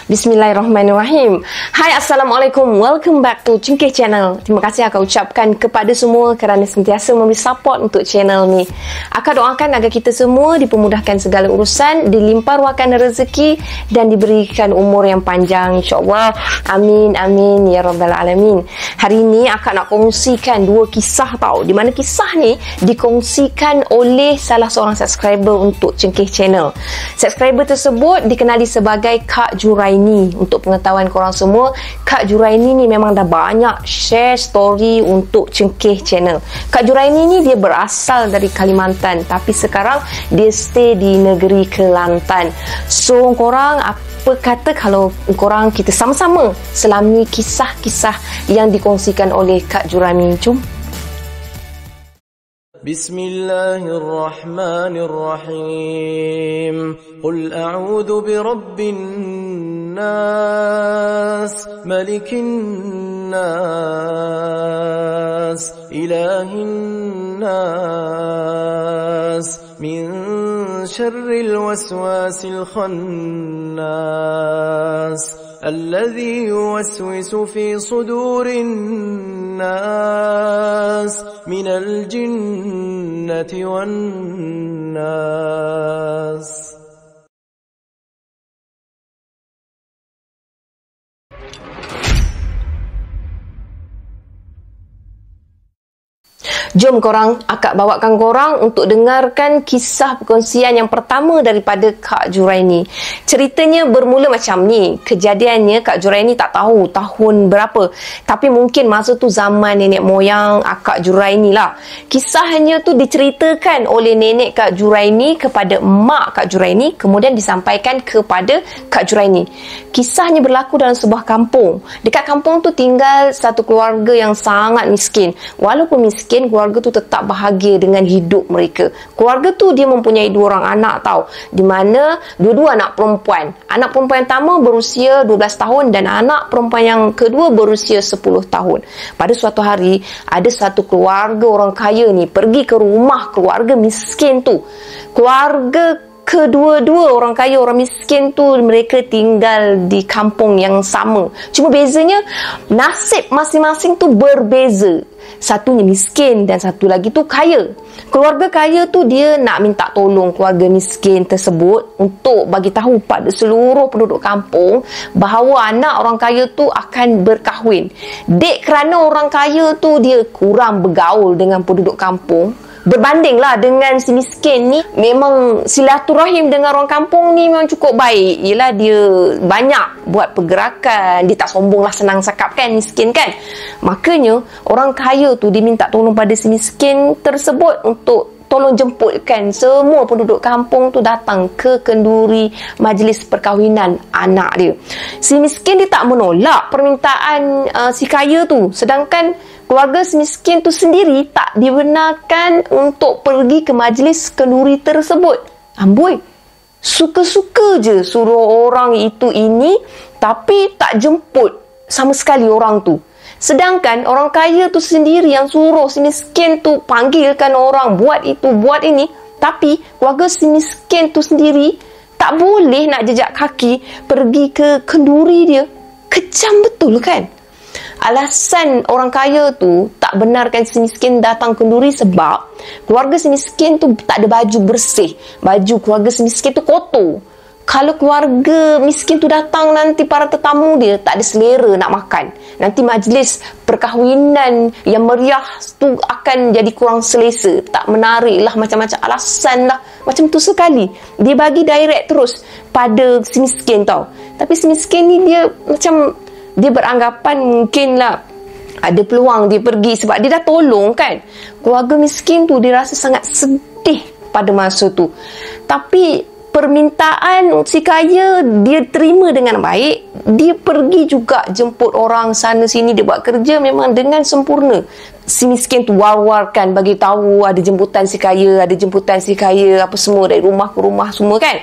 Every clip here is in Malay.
Bismillahirrahmanirrahim. Hai, Assalamualaikum. Welcome back to Cengkeh Channel. Terima kasih akak ucapkan kepada semua kerana sentiasa memberi support untuk channel ni. Akak doakan agar kita semua dipermudahkan segala urusan, dilimpah ruahkan rezeki dan diberikan umur yang panjang, insya-Allah. Amin, amin ya rabbal alamin. Hari ini akak nak kongsikan dua kisah tau, di mana kisah ni dikongsikan oleh salah seorang subscriber untuk Cengkeh Channel. Subscriber tersebut dikenali sebagai Kak Juraini. Untuk pengetahuan korang semua, Kak Juraini ni memang dah banyak share story untuk Cengkeh Channel. Kak Juraini ni dia berasal dari Kalimantan, tapi sekarang dia stay di negeri Kelantan. So korang apa kata kalau korang kita sama-sama selami kisah-kisah yang dikongsikan oleh Kak Juraini? Jom. Bismillahirrahmanirrahim. Qul a'udzu birabbin nas, malikin nas, ilahin nas, min syarril waswasil khannas. الذي يوسوس في صدور الناس من الجنة والناس. Jom korang, akak bawakan korang untuk dengarkan kisah perkongsian yang pertama daripada Kak Juraini. Ceritanya bermula macam ni. Kejadiannya Kak Juraini tak tahu tahun berapa, tapi mungkin masa tu zaman nenek moyang Kak Juraini lah. Kisahnya tu diceritakan oleh nenek Kak Juraini kepada mak Kak Juraini, kemudian disampaikan kepada Kak Juraini. Kisahnya berlaku dalam sebuah kampung. Dekat kampung tu tinggal satu keluarga yang sangat miskin. Walaupun miskin, keluarga tu tetap bahagia dengan hidup mereka. Keluarga tu dia mempunyai dua orang anak tau, di mana dua-dua anak perempuan. Anak perempuan yang pertama berusia 12 tahun dan anak perempuan yang kedua berusia 10 tahun. Pada suatu hari, ada satu keluarga orang kaya ni pergi ke rumah keluarga miskin tu. Keluarga kedua-dua orang kaya, orang miskin tu mereka tinggal di kampung yang sama. Cuma bezanya nasib masing-masing tu berbeza. Satunya miskin dan satu lagi tu kaya. Keluarga kaya tu dia nak minta tolong keluarga miskin tersebut untuk bagi tahu pada seluruh penduduk kampung bahawa anak orang kaya tu akan berkahwin. Dek kerana orang kaya tu dia kurang bergaul dengan penduduk kampung, berbandinglah dengan si miskin ni, memang silaturahim dengan orang kampung ni memang cukup baik. Yelah dia banyak buat pergerakan, dia tak sombong lah, senang cakap kan, miskin kan. Makanya orang kaya tu dia minta tolong pada si miskin tersebut untuk tolong jemputkan semua penduduk kampung tu datang ke kenduri majlis perkahwinan anak dia. Si miskin dia tak menolak permintaan si kaya tu, sedangkan keluarga si miskin tu sendiri tak dibenarkan untuk pergi ke majlis kenduri tersebut. Amboi, suka-suka je suruh orang itu ini, tapi tak jemput sama sekali orang tu. Sedangkan orang kaya tu sendiri yang suruh si miskin tu panggilkan orang, buat itu, buat ini. Tapi keluarga si miskin tu sendiri tak boleh nak jejak kaki pergi ke kenduri dia. Kejam betul kan? Alasan orang kaya tu tak benarkan si miskin datang kenduri sebab keluarga si miskin tu tak ada baju bersih. Baju keluarga si miskin tu kotor. Kalau keluarga miskin tu datang, nanti para tetamu dia tak ada selera nak makan. Nanti majlis perkahwinan yang meriah tu akan jadi kurang selesa, tak menarik lah, macam-macam alasan lah. Macam tu sekali. Dia bagi direct terus pada si miskin tau. Tapi si miskin ni dia macam, dia beranggapan mungkin lah ada peluang dia pergi sebab dia dah tolong kan. Keluarga miskin tu dia rasa sangat sedih pada masa tu. Tapi permintaan si kaya dia terima dengan baik. Dia pergi juga jemput orang sana sini, dia buat kerja memang dengan sempurna. Si miskin tu war-warkan bagi tahu ada jemputan si kaya, ada jemputan si kaya, apa semua dari rumah ke rumah semua kan.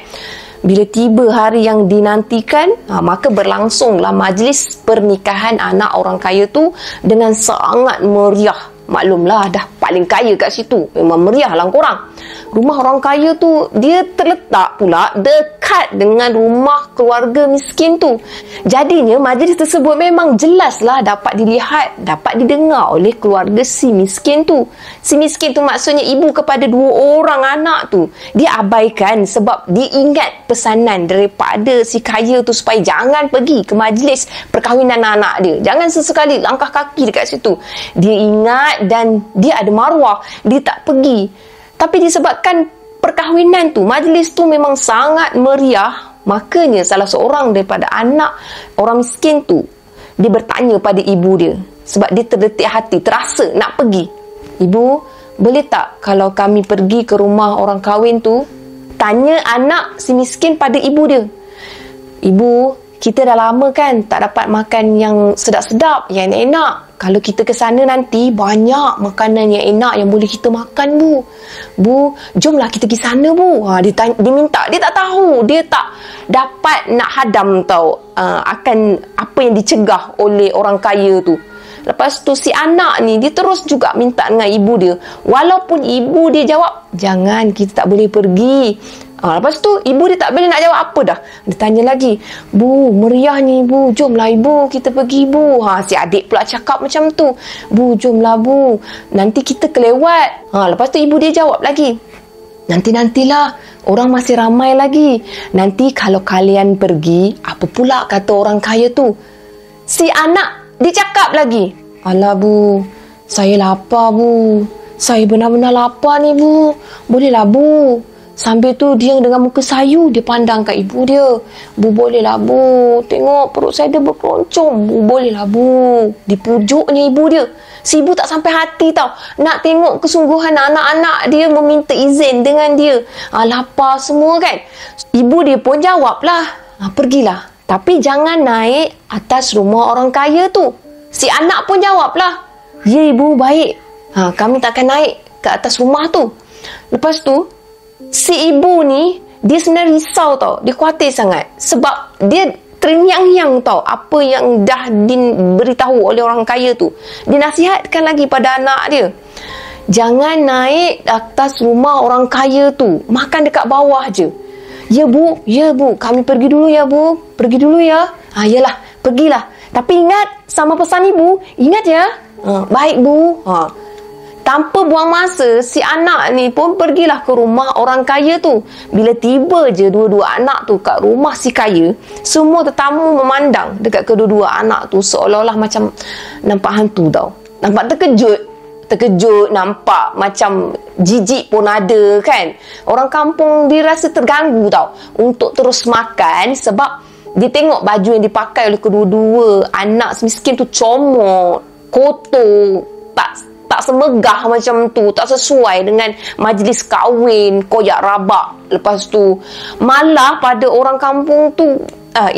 Bila tiba hari yang dinantikan, maka berlangsunglah majlis pernikahan anak orang kaya tu dengan sangat meriah. Maklumlah dah paling kaya kat situ, memang meriah lah korang. Rumah orang kaya tu dia terletak pula dekat dekat dengan rumah keluarga miskin tu. Jadinya majlis tersebut memang jelaslah dapat dilihat, dapat didengar oleh keluarga si miskin tu. Si miskin tu maksudnya ibu kepada 2 orang anak tu. Dia abaikan sebab dia ingat pesanan daripada si kaya tu supaya jangan pergi ke majlis perkahwinan anak dia. Jangan sesekali langkah kaki dekat situ. Dia ingat dan dia ada maruah, dia tak pergi. Tapi disebabkan perkahwinan tu, majlis tu memang sangat meriah, makanya salah seorang daripada anak orang miskin tu, dia bertanya pada ibu dia, sebab dia terdetik hati, terasa nak pergi. Ibu, boleh tak kalau kami pergi ke rumah orang kahwin tu? Tanya anak si miskin pada ibu dia. Ibu, kita dah lama kan tak dapat makan yang sedap-sedap, yang enak. Kalau kita ke sana nanti banyak makanan yang enak yang boleh kita makan, Bu. Bu, jomlah kita pergi sana, Bu. Dia minta, dia tak tahu, dia tak dapat nak hadam tau akan apa yang dicegah oleh orang kaya tu. Lepas tu si anak ni dia terus juga minta dengan ibu dia. Walaupun ibu dia jawab, jangan, kita tak boleh pergi. Lepas tu ibu dia tak boleh nak jawab apa dah. Dia tanya lagi, Bu, meriah ni, Bu, jomlah ibu, kita pergi, Bu. Si adik pula cakap macam tu. Bu, jomlah, Bu, nanti kita kelewat. Lepas tu ibu dia jawab lagi, nanti-nantilah, orang masih ramai lagi. Nanti kalau kalian pergi, apa pula kata orang kaya tu? Si anak dia cakap lagi, alah, Bu, saya lapar, Bu. Saya benar-benar lapar ni, Bu. Bolehlah, Bu. Sambil tu dia dengan muka sayu, dia pandang kat ibu dia. Bu, bolehlah, Bu. Tengok perut saya dia berkeroncong. Bu, bolehlah, Bu. Dipujuknya ibu dia. Si ibu tak sampai hati tau. Nak tengok kesungguhan anak-anak dia meminta izin dengan dia. Lapar semua kan. Ibu dia pun jawablah, pergilah. Tapi jangan naik atas rumah orang kaya tu. Si anak pun jawablah, ya ibu, baik. Kami takkan naik ke atas rumah tu. Lepas tu si ibu ni, dia sebenarnya risau tau. Dia khawatir sangat. Sebab dia terngiang-ngiang tau apa yang dah diberitahu oleh orang kaya tu. Dia nasihatkan lagi pada anak dia, jangan naik atas rumah orang kaya tu. Makan dekat bawah je. Ya Bu, kami pergi dulu ya, Bu. Pergi dulu ya. Yalah, pergilah. Tapi ingat, sama pesan ibu, ingat ya. Baik, Bu. Tanpa buang masa, si anak ni pun pergilah ke rumah orang kaya tu. Bila tiba je dua-dua anak tu kat rumah si kaya, semua tetamu memandang dekat kedua-dua anak tu seolah-olah macam nampak hantu tau. Nampak terkejut, nampak macam jijik pun ada kan. Orang kampung dia rasa terganggu tau untuk terus makan sebab dia tengok baju yang dipakai oleh kedua-dua anak miskin tu comot, kotor, tak semegah macam tu, tak sesuai dengan majlis kahwin, koyak rabak. Lepas tu malah pada orang kampung tu,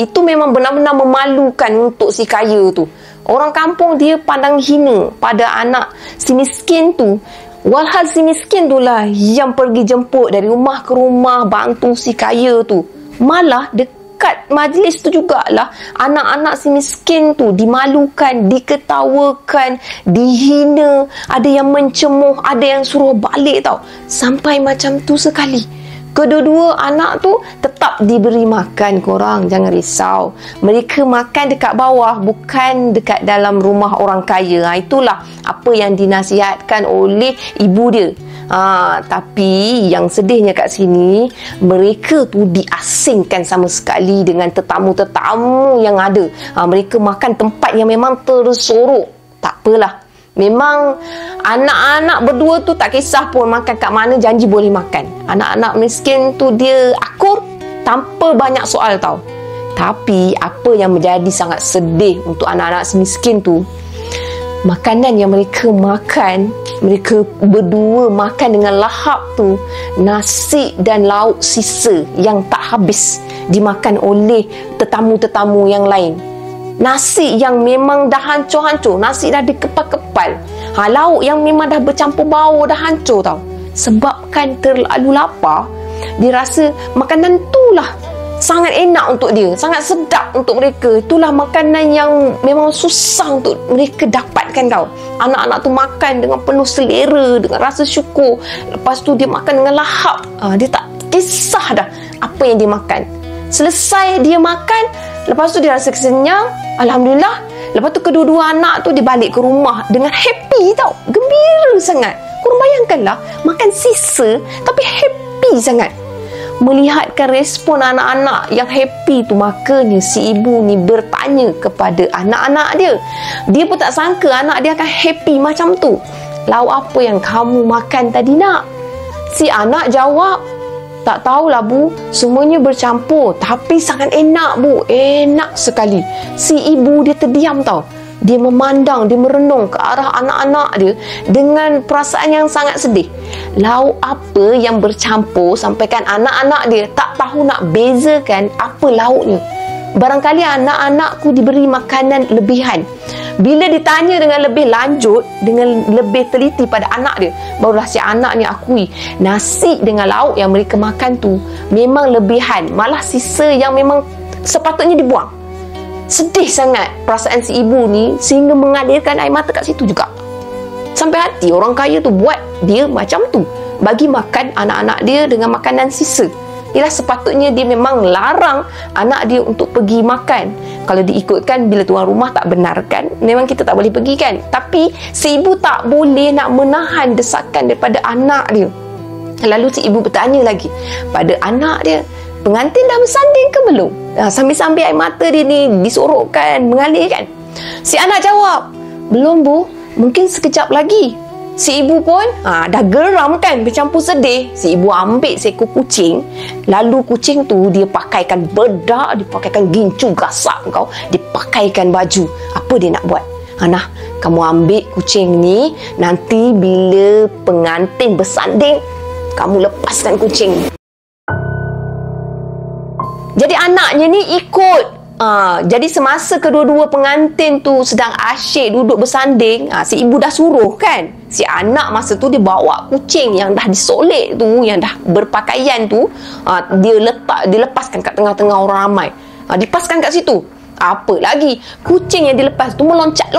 itu memang benar-benar memalukan untuk si kaya tu. Orang kampung dia pandang hina pada anak si miskin tu. Walhal si miskin tu lah yang pergi jemput dari rumah ke rumah, bantu si kaya tu. Malah dekat majlis tu jugalah anak-anak si miskin tu dimalukan, diketawakan, dihina. Ada yang mencemuh, ada yang suruh balik tau. Sampai macam tu sekali. Kedua-dua anak tu tetap diberi makan, korang jangan risau. Mereka makan dekat bawah, bukan dekat dalam rumah orang kaya. Itulah apa yang dinasihatkan oleh ibu dia. Tapi yang sedihnya kat sini, mereka tu diasingkan sama sekali dengan tetamu-tetamu yang ada. Mereka makan tempat yang memang tersorok. Tak apalah, memang anak-anak berdua tu tak kisah pun makan kat mana, janji boleh makan. Anak-anak miskin tu dia akur tanpa banyak soal tau. Tapi apa yang menjadi sangat sedih untuk anak-anak miskin tu, makanan yang mereka makan, mereka berdua makan dengan lahap tu, nasi dan lauk sisa yang tak habis dimakan oleh tetamu-tetamu yang lain. Nasi yang memang dah hancur-hancur, nasi dah dikepal-kepal, lauk yang memang dah bercampur bau, dah hancur tau. Sebabkan terlalu lapar, dia rasa makanan tu lah sangat enak untuk dia, sangat sedap untuk mereka. Itulah makanan yang memang susah untuk mereka dapatkan tau. Anak-anak tu makan dengan penuh selera, dengan rasa syukur. Lepas tu dia makan dengan lahap. Dia kisah dah apa yang dia makan. Selesai dia makan, lepas tu dia rasa kesenyang, alhamdulillah. Lepas tu kedua-dua anak tu dia balik ke rumah dengan happy tau, gembira sangat. Korang bayangkanlah, makan sisa tapi happy sangat. Melihatkan respon anak-anak yang happy tu, makanya si ibu ni bertanya kepada anak-anak dia. Dia pun tak sangka anak dia akan happy macam tu. Lauk apa yang kamu makan tadi nak? Si anak jawab, tak tahulah bu, semuanya bercampur, tapi sangat enak bu, enak sekali. Si ibu dia terdiam tau. Dia memandang, dia merenung ke arah anak-anak dia dengan perasaan yang sangat sedih. Lauk apa yang bercampur sampaikan anak-anak dia tak tahu nak bezakan apa lauknya. Barangkali anak-anakku diberi makanan lebihan. Bila ditanya dengan lebih lanjut, dengan lebih teliti pada anak dia, barulah si anak ni akui nasi dengan lauk yang mereka makan tu memang lebihan, malah sisa yang memang sepatutnya dibuang. Sedih sangat perasaan si ibu ni sehingga mengalirkan air mata kat situ juga. Sampai hati orang kaya tu buat dia macam tu, bagi makan anak-anak dia dengan makanan sisa. Ialah sepatutnya dia memang larang anak dia untuk pergi makan. Kalau diikutkan, bila tuan rumah tak benarkan, memang kita tak boleh pergi kan. Tapi si ibu tak boleh nak menahan desakan daripada anak dia. Lalu si ibu bertanya lagi pada anak dia, pengantin dah bersanding ke belum? Sambil-sambil air mata dia ni disorokkan, mengalir kan. Si anak jawab, belum bu, mungkin sekejap lagi. Si ibu pun dah geram kan, bercampur sedih. Si ibu ambil seekor kucing, lalu kucing tu dia pakaikan bedak, dia pakaikan gincu gasak kau, dia pakaikan baju. Apa dia nak buat? Nah, kamu ambil kucing ni, nanti bila pengantin bersanding, kamu lepaskan kucing ni. Jadi anaknya ni ikut. Jadi semasa kedua-dua pengantin tu sedang asyik duduk bersanding, si ibu dah suruh kan. Si anak masa tu dia bawa kucing yang dah disolek tu, yang dah berpakaian tu, dia lepaskan kat tengah-tengah orang ramai. Dipaskan kat situ. Apa lagi, kucing yang dilepas tu meloncat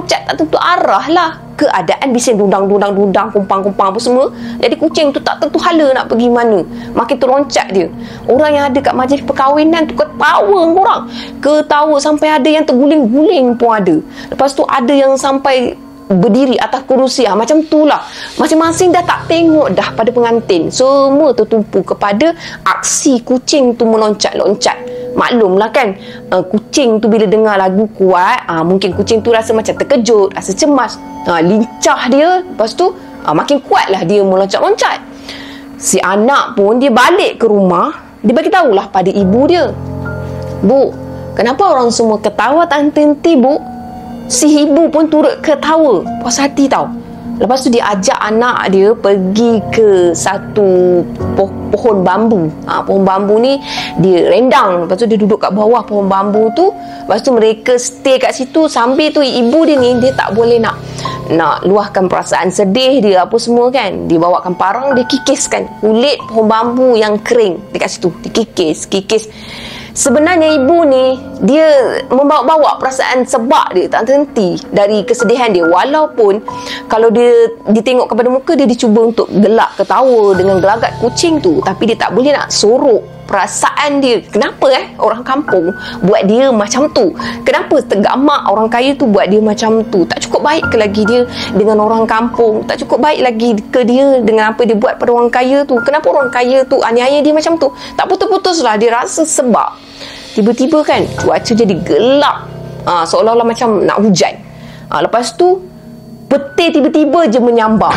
tak tentu arah lah. Keadaan bising dudang, kumpang apa semua. Jadi kucing tu tak tentu hala nak pergi mana, makin terloncat dia. Orang yang ada kat majlis perkahwinan tu ketawa korang, ketawa sampai ada yang terguling-guling pun ada. Lepas tu ada yang sampai berdiri atas kerusi. Macam tu lah, masing-masing dah tak tengok dah pada pengantin. Semua tertumpu kepada aksi kucing tu meloncat-loncat. Maklumlah kan, kucing tu bila dengar lagu kuat, mungkin kucing tu rasa macam terkejut, rasa cemas, lincah dia. Lepas tu makin kuatlah dia meloncat-loncat. Si anak pun dia balik ke rumah, dia bagi tahulah pada ibu dia, bu, kenapa orang semua ketawa tak henti-henti bu? Si ibu pun turut ketawa, puas hati tau. Lepas tu dia ajak anak dia pergi ke satu pohon bambu. Pohon bambu ni dia rendang. Lepas tu dia duduk kat bawah pohon bambu tu. Lepas tu mereka stay kat situ. Sambil tu ibu dia ni, dia tak boleh nak luahkan perasaan sedih dia apa semua kan. Dia bawakan parang, dia kikiskan kulit pohon bambu yang kering dekat situ. Dia kikis. Sebenarnya ibu ni dia membawa-bawa perasaan sebab dia tak terhenti dari kesedihan dia. Walaupun kalau dia ditengok kepada muka dia, dia cuba untuk gelak ketawa dengan gelagat kucing tu, tapi dia tak boleh nak sorok perasaan dia. Kenapa orang kampung buat dia macam tu? Kenapa tegak mak orang kaya tu buat dia macam tu? Tak cukup baik ke lagi dia dengan orang kampung? Tak cukup baik lagi ke dia dengan apa dia buat pada orang kaya tu? Kenapa orang kaya tu aniaya dia macam tu? Tak putus-putus lah dia rasa sebab. Tiba-tiba kan cuaca jadi gelap, seolah-olah macam nak hujan. Lepas tu petir tiba-tiba je menyambar.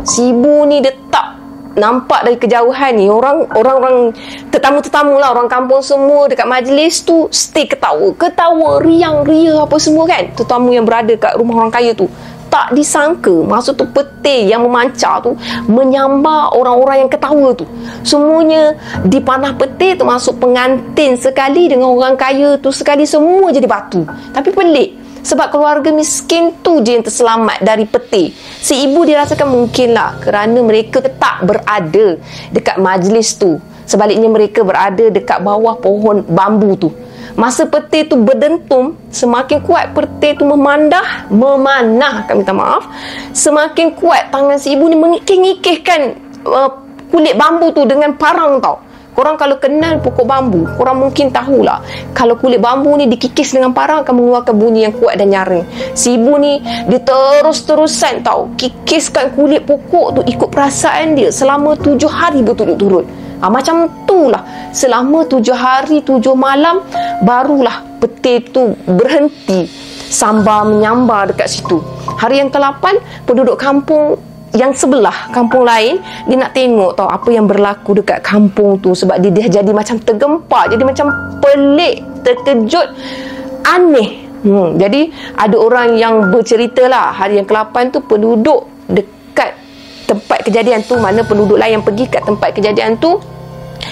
Si ibu ni dia tak nampak dari kejauhan ni, orang tetamu-tetamu lah, orang kampung semua dekat majlis tu stay ketawa riang ria apa semua kan. Tetamu yang berada kat rumah orang kaya tu tak disangka masa tu petir yang memancar tu menyambar orang-orang yang ketawa tu. Semuanya dipanah petir, termasuk pengantin sekali dengan orang kaya tu sekali, semua jadi batu. Tapi pelik, sebab keluarga miskin tu je yang terselamat dari petir. Si ibu dirasakan mungkinlah kerana mereka tak berada dekat majlis tu. Sebaliknya mereka berada dekat bawah pohon bambu tu. Masa petir tu berdentum, semakin kuat petir tu memanah, kami minta maaf, semakin kuat tangan si ibu ni mengikih-ngikihkan kulit bambu tu dengan parang tau. Korang kalau kenal pokok bambu, korang mungkin tahulah, kalau kulit bambu ni dikikis dengan parang akan mengeluarkan bunyi yang kuat dan nyaring. Si ibu ni dia terus-terusan tau kikiskan kulit pokok tu ikut perasaan dia selama 7 hari berturut-turut. Macam tu lah, selama 7 hari 7 malam barulah petir tu berhenti sambar menyambar dekat situ. Hari yang ke-8, penduduk kampung yang sebelah, kampung lain, dia nak tengok tahu apa yang berlaku dekat kampung tu, sebab dia jadi macam tergempar, jadi macam pelik, terkejut, aneh. Jadi ada orang yang bercerita lah, hari yang ke-8 tu penduduk dekat tempat kejadian tu, mana penduduk lain yang pergi kat tempat kejadian tu,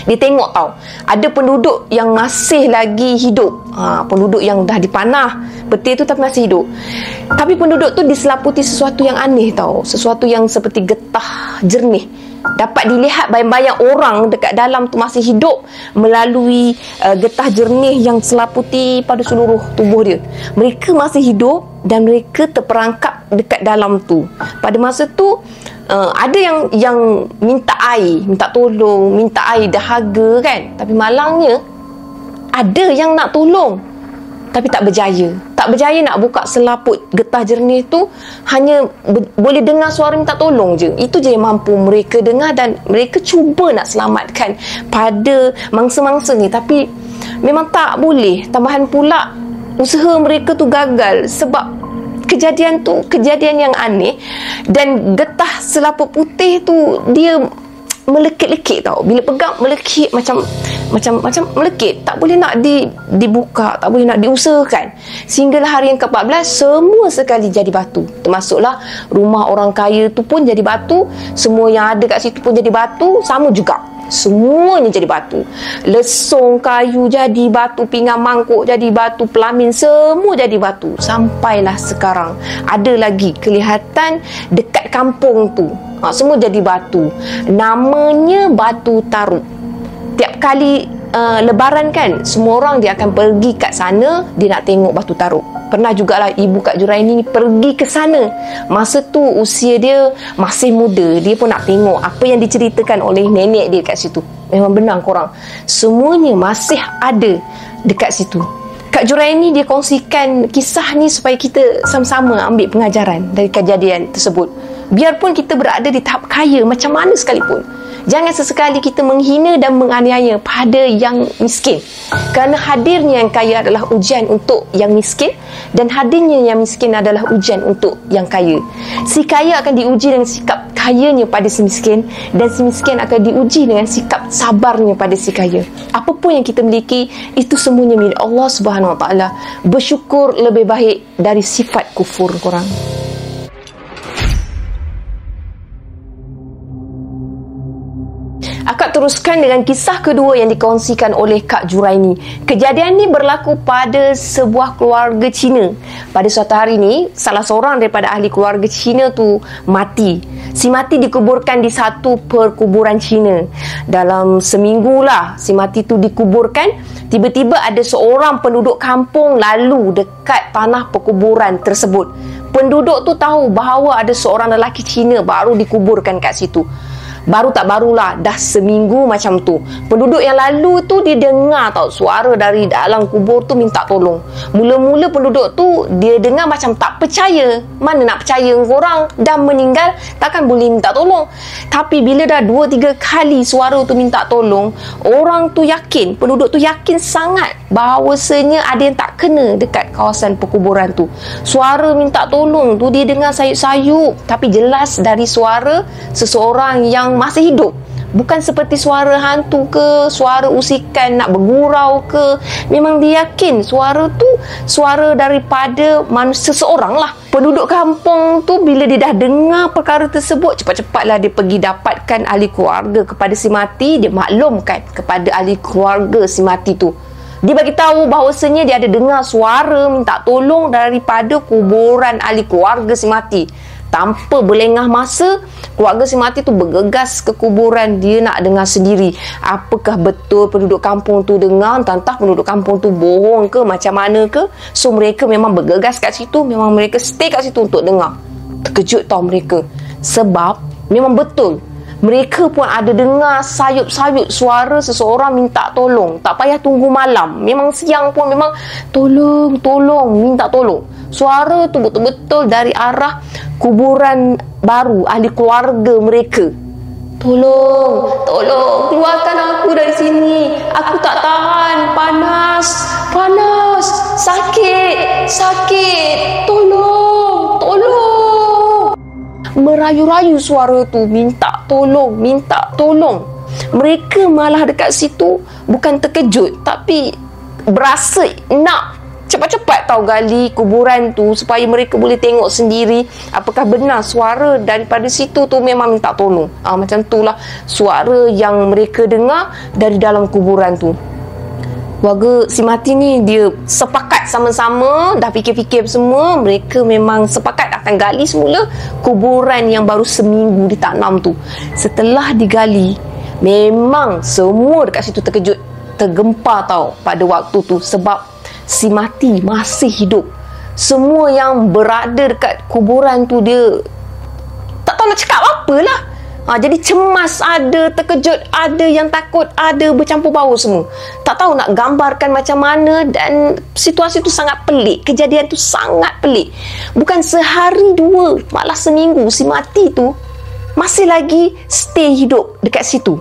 dia tengok tau, ada penduduk yang masih lagi hidup. Penduduk yang dah dipanah petir tu tapi masih hidup. Tapi penduduk tu diselaputi sesuatu yang aneh tau, sesuatu yang seperti getah jernih. Dapat dilihat bayang-bayang orang dekat dalam tu masih hidup melalui getah jernih yang selaputi pada seluruh tubuh dia. Mereka masih hidup dan mereka terperangkap dekat dalam tu. Pada masa tu ada yang minta air, minta tolong, minta air dahaga kan. Tapi malangnya ada yang nak tolong tapi tak berjaya. Tak berjaya nak buka selaput getah jernih tu, hanya boleh dengar suara minta tolong je. Itu je yang mampu mereka dengar, dan mereka cuba nak selamatkan pada mangsa-mangsa ni, tapi memang tak boleh. Tambahan pula usaha mereka tu gagal sebab kejadian tu kejadian yang aneh, dan getah selaput putih tu dia melekit-lekit tau. Bila pegang melekit macam melekit, tak boleh nak dibuka, tak boleh nak diusahakan. Sehinggalah hari yang ke-14 semua sekali jadi batu. Termasuklah rumah orang kaya tu pun jadi batu, semua yang ada kat situ pun jadi batu, sama juga. Semuanya jadi batu. Lesung kayu jadi batu, pinggan mangkuk jadi batu, pelamin semua jadi batu. Sampailah sekarang ada lagi kelihatan dekat kampung tu, semua jadi batu. Namanya Batu Taruk. Tiap kali Lebaran kan, semua orang dia akan pergi kat sana, dia nak tengok Batu Taruk. Pernah jugalah ibu Kak Juraini pergi ke sana. Masa tu usia dia masih muda, dia pun nak tengok apa yang diceritakan oleh nenek dia kat situ. Memang benar korang, semuanya masih ada dekat situ. Kak Juraini dia kongsikan kisah ni supaya kita sama-sama ambil pengajaran dari kejadian tersebut. Biarpun kita berada di tahap kaya macam mana sekalipun, jangan sesekali kita menghina dan menganiaya pada yang miskin. Kerana hadirnya yang kaya adalah ujian untuk yang miskin, dan hadirnya yang miskin adalah ujian untuk yang kaya. Si kaya akan diuji dengan sikap kayanya pada si miskin, dan si miskin akan diuji dengan sikap sabarnya pada si kaya. Apapun yang kita miliki, itu semuanya milik Allah Subhanahu Wa Taala. Bersyukur lebih baik dari sifat kufur korang. Akak teruskan dengan kisah kedua yang dikongsikan oleh Kak Juraini. Kejadian ni berlaku pada sebuah keluarga Cina. Pada suatu hari ni, salah seorang daripada ahli keluarga Cina tu mati. Si mati dikuburkan di satu perkuburan Cina. Dalam seminggu lah si mati tu dikuburkan, tiba-tiba ada seorang penduduk kampung lalu dekat tanah perkuburan tersebut. Penduduk tu tahu bahawa ada seorang lelaki Cina baru dikuburkan kat situ. Baru tak barulah, dah seminggu macam tu. Penduduk yang lalu tu dia dengar tau suara dari dalam kubur tu minta tolong. Mula-mula penduduk tu dia dengar macam tak percaya. Mana nak percaya korang dah meninggal, takkan boleh minta tolong. Tapi bila dah 2-3 kali suara tu minta tolong, orang tu yakin, penduduk tu yakin sangat bahawasanya ada yang tak kena dekat kawasan perkuburan tu. Suara minta tolong tu dia dengar sayup-sayup, tapi jelas dari suara seseorang yang masih hidup. Bukan seperti suara hantu ke, suara usikan nak bergurau ke. Memang dia yakin suara tu suara daripada manusia, seseorang lah. Penduduk kampung tu bila dia dah dengar perkara tersebut, cepat-cepatlah dia pergi dapatkan ahli keluarga kepada si mati. Dia maklumkan kepada ahli keluarga si mati tu. Dia bagi tahu bahawasanya dia ada dengar suara minta tolong daripada kuburan ahli keluarga si mati. Tanpa berlengah masa, keluarga si mati tu bergegas ke kuburan. Dia nak dengar sendiri, apakah betul penduduk kampung tu dengar, entah penduduk kampung tu bohong ke macam mana ke. So mereka memang bergegas kat situ, memang mereka stay kat situ untuk dengar. Terkejut tau mereka, sebab memang betul mereka pun ada dengar sayup-sayup suara seseorang minta tolong. Tak payah tunggu malam, memang siang pun memang tolong, minta tolong. Suara tu betul-betul dari arah kuburan baru ahli keluarga mereka. Tolong, keluarkan aku dari sini. Aku tak tahan, panas, sakit, tolong. Merayu-rayu suara tu, minta tolong. Mereka malah dekat situ bukan terkejut, tapi berasa nak cepat-cepat tahu gali kuburan tu supaya mereka boleh tengok sendiri apakah benar suara daripada situ tu memang minta tolong. Macam itulah suara yang mereka dengar dari dalam kuburan tu. Warga si mati ni dia sepakat sama-sama, dah fikir-fikir semua, mereka memang sepakat akan gali semula kuburan yang baru seminggu ditanam tu. Setelah digali, memang semua dekat situ terkejut, tergempar tau pada waktu tu, sebab si mati masih hidup. Semua yang berada dekat kuburan tu dia tak tahu nak cakap apa lah. Jadi cemas ada, terkejut ada, yang takut ada, bercampur baur semua. Tak tahu nak gambarkan macam mana, dan situasi tu sangat pelik. Kejadian tu sangat pelik. Bukan sehari dua, malah seminggu si mati tu masih lagi stay hidup dekat situ.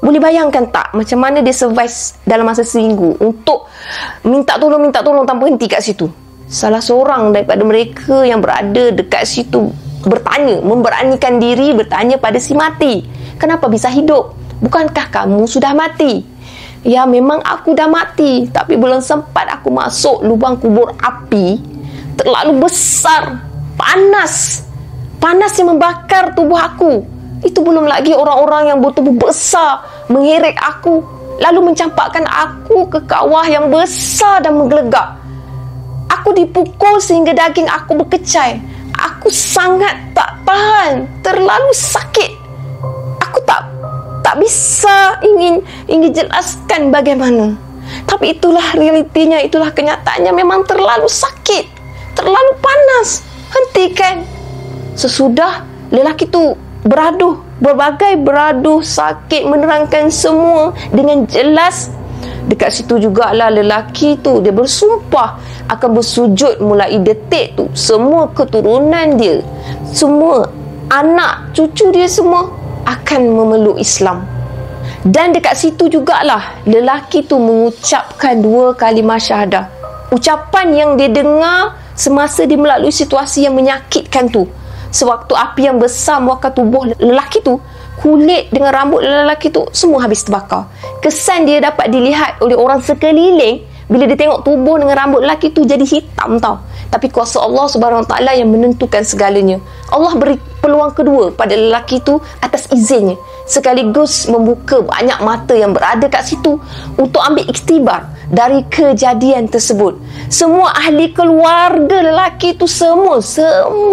Boleh bayangkan tak macam mana dia survive dalam masa seminggu untuk minta tolong tanpa henti kat situ. Salah seorang daripada mereka yang berada dekat situ bertanya, memberanikan diri bertanya pada si mati, kenapa bisa hidup? Bukankah kamu sudah mati? Ya, memang aku dah mati, tapi belum sempat aku masuk lubang kubur api. Terlalu besar, panas yang membakar tubuh aku. Itu belum lagi orang-orang yang bertubuh besar mengerek aku, lalu mencampakkan aku ke kawah yang besar dan menggelegak. Aku dipukul sehingga daging aku berkecai. Aku sangat tak tahan, terlalu sakit. Aku tak bisa ingin jelaskan bagaimana. Tapi itulah realitinya, itulah kenyataannya. Memang terlalu sakit, terlalu panas. Hentikan. Sesudah lelaki tu beraduh sakit, menerangkan semua dengan jelas. Dekat situ jugalah lelaki tu dia bersumpah akan bersujud mulai detik tu. Semua keturunan dia, semua anak cucu dia semua akan memeluk Islam. Dan dekat situ jugalah lelaki tu mengucapkan 2 kalimah syahadah. Ucapan yang dia dengar semasa dia melalui situasi yang menyakitkan tu. Sewaktu api yang besar membakar tubuh lelaki tu, kulit dengan rambut lelaki tu semua habis terbakar. Kesan dia dapat dilihat oleh orang sekeliling bila dia tengok tubuh dengan rambut lelaki tu jadi hitam tau. Tapi kuasa Allah Subhanahu Wa Taala yang menentukan segalanya. Allah beri peluang kedua pada lelaki tu atas izinnya, sekaligus membuka banyak mata yang berada kat situ untuk ambil iktibar dari kejadian tersebut. Semua ahli keluarga lelaki tu semua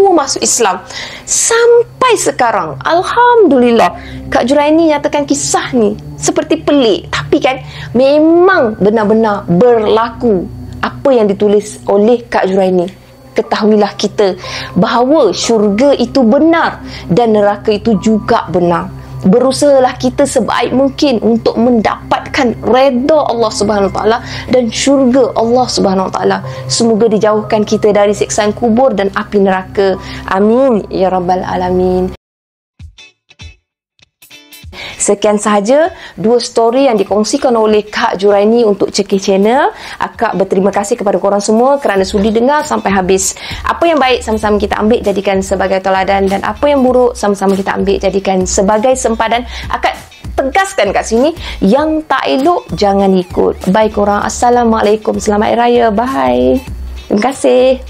masuk Islam sampai sekarang. Alhamdulillah, Kak Juraini nyatakan kisah ni seperti pelik, tapi kan memang benar-benar berlaku apa yang ditulis oleh Kak Juraini. Ketahuilah kita bahawa syurga itu benar dan neraka itu juga benar. Berusahalah kita sebaik mungkin untuk mendapatkan redha Allah Subhanahu Wa Taala dan syurga Allah Subhanahu Wa Taala. Semoga dijauhkan kita dari siksaan kubur dan api neraka. Amin ya rabbal alamin. Sekian sahaja 2 story yang dikongsikan oleh Kak Juraini untuk Cekih Channel. Akak berterima kasih kepada korang semua kerana sudi dengar sampai habis. Apa yang baik sama-sama kita ambil jadikan sebagai teladan, dan apa yang buruk sama-sama kita ambil jadikan sebagai sempadan. Akak tegaskan kat sini, yang tak elok jangan ikut. Baik korang, Assalamualaikum, selamat Hari Raya, bye. Terima kasih.